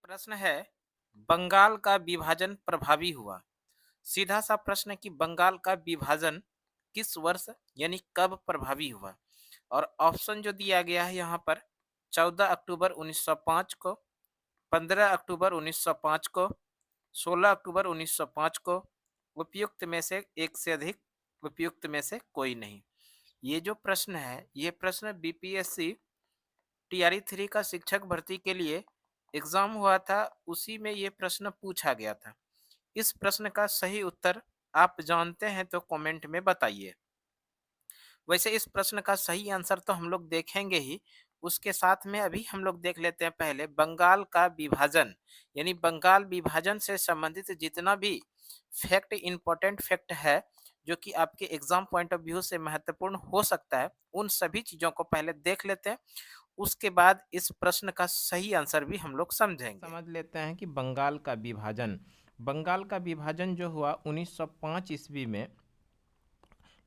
प्रश्न है, बंगाल का विभाजन प्रभावी हुआ। सीधा सा प्रश्न है कि बंगाल का विभाजन किस वर्ष यानी कब प्रभावी हुआ। और ऑप्शन जो दिया गया है यहाँ पर 14 अक्टूबर 1905 को, 15 अक्टूबर 1905 को, 16 अक्टूबर 1905 को, उपयुक्त में से एक से अधिक, उपयुक्त में से कोई नहीं। ये जो प्रश्न है, ये प्रश्न बीपीएससी टीआरई 3 का शिक्षक भर्ती के लिए एग्जाम हुआ था, उसी में ये प्रश्न पूछा गया था। इस प्रश्न का सही उत्तर आप जानते हैं तो कमेंट में बताइए। वैसे इस प्रश्न का सही आंसर तो हम लोग देखेंगे ही, उसके साथ में अभी हम लोग देख लेते हैं पहले बंगाल का विभाजन, यानी बंगाल विभाजन से संबंधित जितना भी फैक्ट, इंपॉर्टेंट फैक्ट है जो कि आपके एग्जाम पॉइंट ऑफ व्यू से महत्वपूर्ण हो सकता है, उन सभी चीजों को पहले देख लेते हैं। उसके बाद इस प्रश्न का सही आंसर भी हम लोग समझेंगे। समझ लेते हैं कि बंगाल का विभाजन जो हुआ 1905 ईस्वी में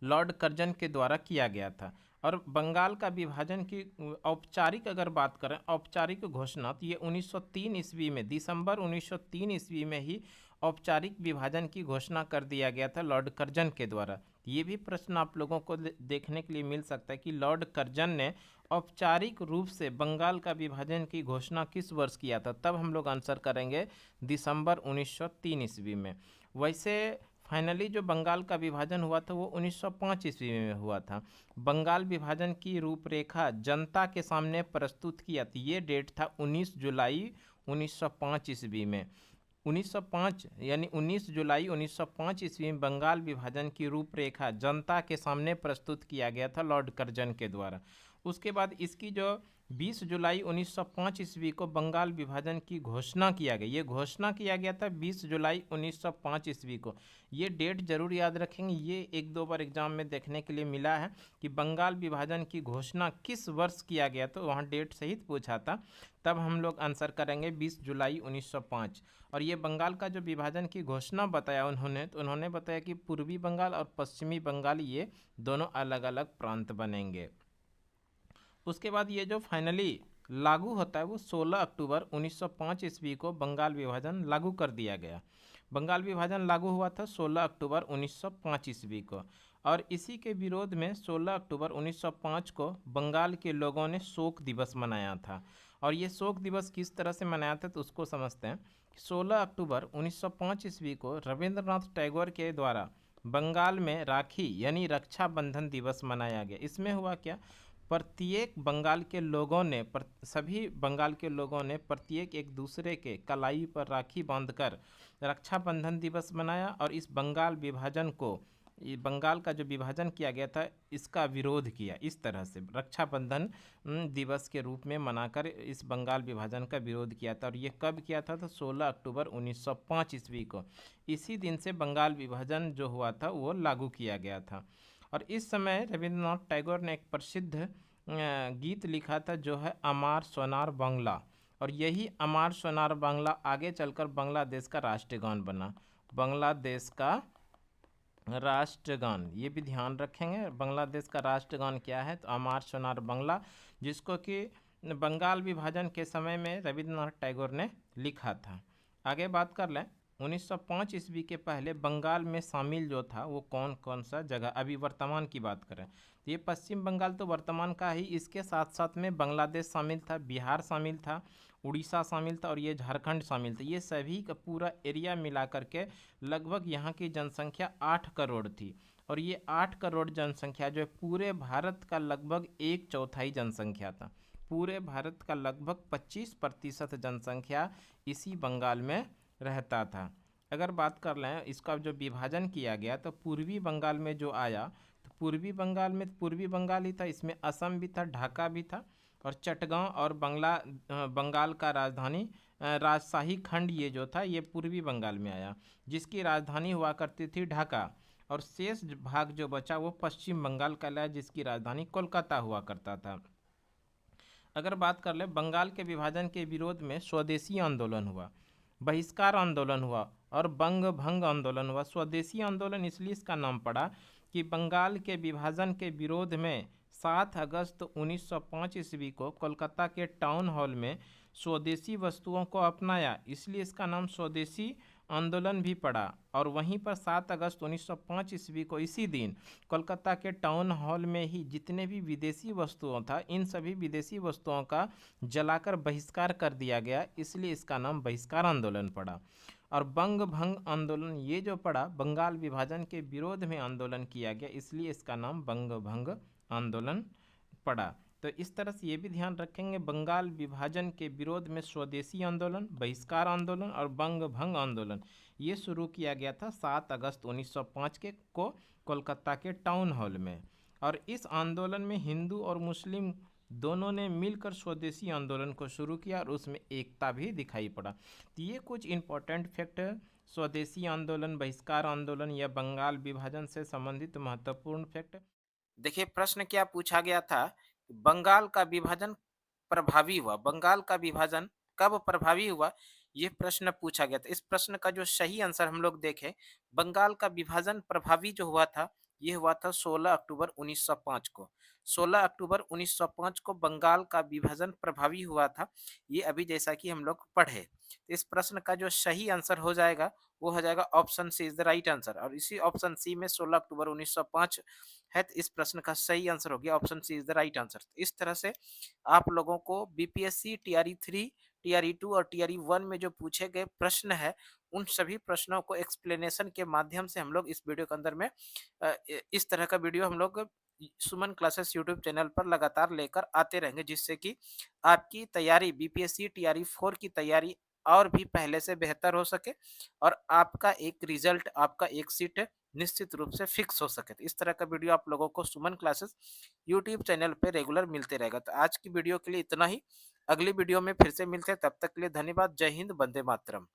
लॉर्ड कर्जन के द्वारा किया गया था। और बंगाल का विभाजन की औपचारिक अगर बात करें, औपचारिक घोषणा, तो ये 1903 ईस्वी में, दिसंबर 1903 ईस्वी में ही औपचारिक विभाजन की घोषणा कर दिया गया था लॉर्ड कर्जन के द्वारा। ये भी प्रश्न आप लोगों को देखने के लिए मिल सकता है कि लॉर्ड कर्जन ने औपचारिक रूप से बंगाल का विभाजन की घोषणा किस वर्ष किया था, तब हम लोग आंसर करेंगे दिसंबर 1903 ईस्वी में। वैसे फाइनली जो बंगाल का विभाजन हुआ था वो 1905 ईस्वी में हुआ था। बंगाल विभाजन की रूपरेखा जनता के सामने प्रस्तुत किया था, ये डेट था 19 जुलाई 1905 ईस्वी में। 1905 यानी 19 जुलाई 1905 ईस्वी में बंगाल विभाजन की रूपरेखा जनता के सामने प्रस्तुत किया गया था लॉर्ड कर्जन के द्वारा। उसके बाद इसकी जो 20 जुलाई 1905 ईस्वी को बंगाल विभाजन की घोषणा किया गया, ये घोषणा किया गया था 20 जुलाई 1905 ईस्वी को। ये डेट जरूर याद रखेंगे, ये एक दो बार एग्जाम में देखने के लिए मिला है कि बंगाल विभाजन की घोषणा किस वर्ष किया गया, तो वहाँ डेट सहित पूछा था। तब हम लोग आंसर करेंगे 20 जुलाई 1905। और ये बंगाल का जो विभाजन की घोषणा बताया उन्होंने, तो उन्होंने बताया कि पूर्वी बंगाल और पश्चिमी बंगाल ये दोनों अलग अलग प्रांत बनेंगे। उसके बाद ये जो फाइनली लागू होता है वो 16 अक्टूबर 1905 ईस्वी को बंगाल विभाजन लागू कर दिया गया। बंगाल विभाजन लागू हुआ था 16 अक्टूबर 1905 ईस्वी को। और इसी के विरोध में 16 अक्टूबर 1905 को बंगाल के लोगों ने शोक दिवस मनाया था। और ये शोक दिवस किस तरह से मनाया था तो उसको समझते हैं। 16 अक्टूबर 1905 ईस्वी को रविंद्रनाथ टैगोर के द्वारा बंगाल में राखी यानी रक्षाबंधन दिवस मनाया गया। इसमें हुआ क्या, प्रत्येक बंगाल के लोगों ने सभी बंगाल के लोगों ने प्रत्येक एक दूसरे के कलाई पर राखी बांधकर रक्षाबंधन दिवस मनाया। और इस बंगाल विभाजन को, ये बंगाल का जो विभाजन किया गया था इसका विरोध किया, इस तरह से रक्षाबंधन दिवस के रूप में मनाकर इस बंगाल विभाजन का विरोध किया था। और ये कब किया था तो 16 अक्टूबर 1905 ईस्वी को। इसी दिन से बंगाल विभाजन जो हुआ था वो लागू किया गया था। और इस समय रविंद्रनाथ टैगोर ने एक प्रसिद्ध गीत लिखा था जो है अमार सोनार बांग्ला। और यही अमार सोनार बांग्ला आगे चलकर बांग्लादेश का राष्ट्रगान बना। बांग्लादेश का राष्ट्रगान, ये भी ध्यान रखेंगे, बांग्लादेश का राष्ट्रगान क्या है तो अमार सोनार बांग्ला, जिसको कि बंगाल विभाजन के समय में रविंद्रनाथ टैगोर ने लिखा था। आगे बात कर लें, 1905 ईस्वी के पहले बंगाल में शामिल जो था वो कौन कौन सा जगह, अभी वर्तमान की बात करें तो ये पश्चिम बंगाल तो वर्तमान का ही, इसके साथ साथ में बांग्लादेश शामिल था, बिहार शामिल था, उड़ीसा शामिल था और ये झारखंड शामिल था। ये सभी का पूरा एरिया मिला करके लगभग यहाँ की जनसंख्या 8 करोड़ थी। और ये 8 करोड़ जनसंख्या जो है पूरे भारत का लगभग एक चौथाई जनसंख्या था। पूरे भारत का लगभग 25% जनसंख्या इसी बंगाल में रहता था। अगर बात कर लें इसका जो विभाजन किया गया तो पूर्वी बंगाल में जो आया, तो पूर्वी बंगाल में पूर्वी बंगाल ही था, इसमें असम भी था, ढाका भी था और चटगांव और बंगाल का राजधानी राजशाही खंड ये जो था ये पूर्वी बंगाल में आया, जिसकी राजधानी हुआ करती थी ढाका। और शेष भाग जो बचा वो पश्चिम बंगाल का लाया, जिसकी राजधानी कोलकाता हुआ करता था। अगर बात कर ले बंगाल के विभाजन के विरोध में स्वदेशी आंदोलन हुआ, बहिष्कार आंदोलन हुआ और बंग भंग आंदोलन हुआ। स्वदेशी आंदोलन इसलिए इसका नाम पड़ा कि बंगाल के विभाजन के विरोध में 7 अगस्त 1905 ईस्वी को कोलकाता के टाउन हॉल में स्वदेशी वस्तुओं को अपनाया, इसलिए इसका नाम स्वदेशी आंदोलन भी पड़ा। और वहीं पर 7 अगस्त 1905 ईस्वी को इसी दिन कोलकाता के टाउन हॉल में ही जितने भी विदेशी वस्तुओं था, इन सभी विदेशी वस्तुओं का जलाकर बहिष्कार कर दिया गया, इसलिए इसका नाम बहिष्कार आंदोलन पड़ा। और बंग भंग आंदोलन ये जो पड़ा, बंगाल विभाजन के विरोध में आंदोलन किया गया, इसलिए इसका नाम बंग भंग आंदोलन पड़ा। तो इस तरह से ये भी ध्यान रखेंगे, बंगाल विभाजन के विरोध में स्वदेशी आंदोलन, बहिष्कार आंदोलन और बंग भंग आंदोलन ये शुरू किया गया था 7 अगस्त 1905 के को कोलकाता के टाउन हॉल में। और इस आंदोलन में हिंदू और मुस्लिम दोनों ने मिलकर स्वदेशी आंदोलन को शुरू किया और उसमें एकता भी दिखाई पड़ा। तो ये कुछ इम्पोर्टेंट फैक्ट है स्वदेशी आंदोलन, बहिष्कार आंदोलन या बंगाल विभाजन से संबंधित महत्वपूर्ण फैक्ट। देखिए प्रश्न क्या पूछा गया था, बंगाल का विभाजन प्रभावी हुआ, बंगाल का विभाजन कब प्रभावी हुआ, ये प्रश्न पूछा गया था। इस प्रश्न का जो सही आंसर हम लोग देखें, बंगाल का विभाजन प्रभावी जो हुआ था, ये हुआ था 16 अक्टूबर 1905 को। 16 अक्टूबर 1905 को बंगाल का विभाजन प्रभावी हुआ था, ये अभी जैसा कि हम लोग पढ़े। तो इस प्रश्न का जो सही आंसर हो जाएगा, वो हो जाएगा option C is the right answer. और इसी ऑप्शन सी में 16 अक्टूबर 1905 है, तो इस प्रश्न का सही आंसर हो गया option C is the right answer. इस तरह से आप लोगों को बीपीएससी टीआरई 3, टीआरई 2 और टीआरई 1 में जो पूछे गए प्रश्न है, उन सभी प्रश्नों को एक्सप्लेनेशन के माध्यम से हम लोग इस वीडियो के अंदर में इस तरह का वीडियो हम लोग सुमन क्लासेस यूट्यूब चैनल पर लगातार लेकर आते रहेंगे, जिससे कि आपकी तैयारी बीपीएससी टीआरई 4 की तैयारी और भी पहले से बेहतर हो सके और आपका एक रिजल्ट, आपका एक सीट निश्चित रूप से फिक्स हो सके। तो इस तरह का वीडियो आप लोगों को सुमन क्लासेस यूट्यूब चैनल पे रेगुलर मिलते रहेगा। तो आज की वीडियो के लिए इतना ही। अगली वीडियो में फिर से मिलते हैं, तब तक के लिए धन्यवाद। जय हिंद, वंदे मातरम।